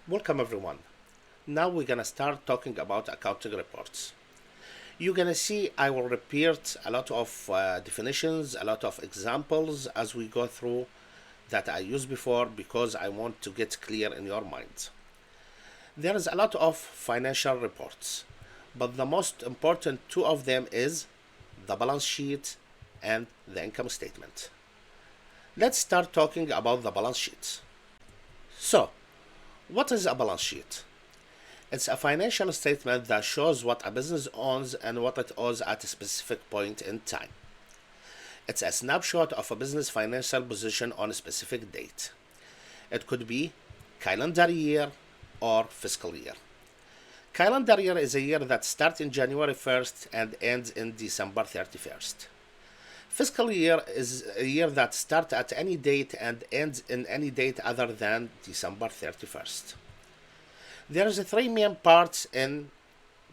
Welcome everyone. Now we're gonna start talking about accounting reports. You're gonna see I will repeat a lot of definitions, a lot of examples as we go through that I used before because I want to get clear in your mind. There is a lot of financial reports, but the most important two of them is the balance sheet and the income statement. Let's start talking about the balance sheet. So, what is a balance sheet? It's a financial statement that shows what a business owns and what it owes at a specific point in time. It's a snapshot of a business financial position on a specific date. It could be calendar year or fiscal year. Calendar year is a year that starts in January 1st and ends in December 31st. Fiscal year is a year that starts at any date and ends in any date other than December 31st. There is three main parts in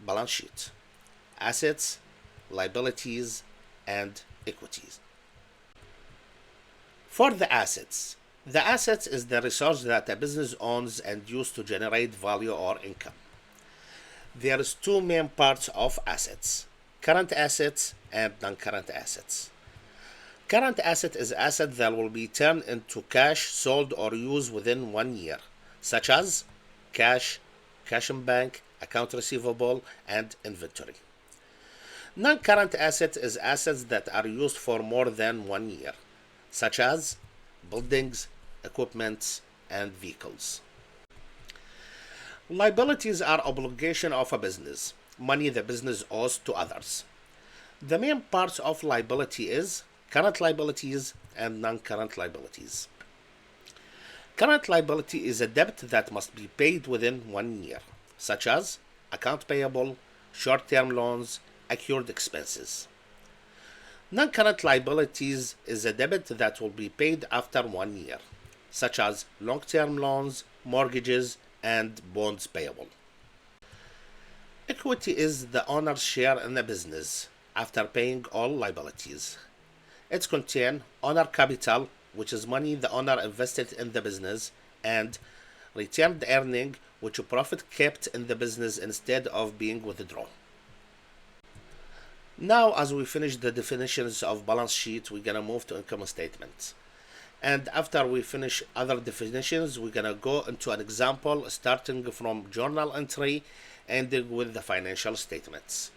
balance sheet: assets, liabilities, and equities. For the assets is the resource that a business owns and uses to generate value or income. There is two main parts of assets: current assets and non-current assets. Current asset is asset that will be turned into cash, sold, or used within 1 year, such as cash, cash in bank, account receivable, and inventory. Non-current asset is assets that are used for more than 1 year, such as buildings, equipment, and vehicles. Liabilities are obligation of a business, money the business owes to others. The main parts of liability is current liabilities and non-current liabilities. Current liability is a debt that must be paid within 1 year, such as account payable, short-term loans, accrued expenses. Non-current liabilities is a debit that will be paid after 1 year, such as long-term loans, mortgages, and bonds payable. Equity is the owner's share in the business after paying all liabilities. It contains owner capital, which is money the owner invested in the business, and returned earning, which is profit kept in the business instead of being withdrawn. Now, as we finish the definitions of balance sheet, we're gonna move to income statement. And after we finish other definitions, we're gonna go into an example starting from journal entry, ending with the financial statements.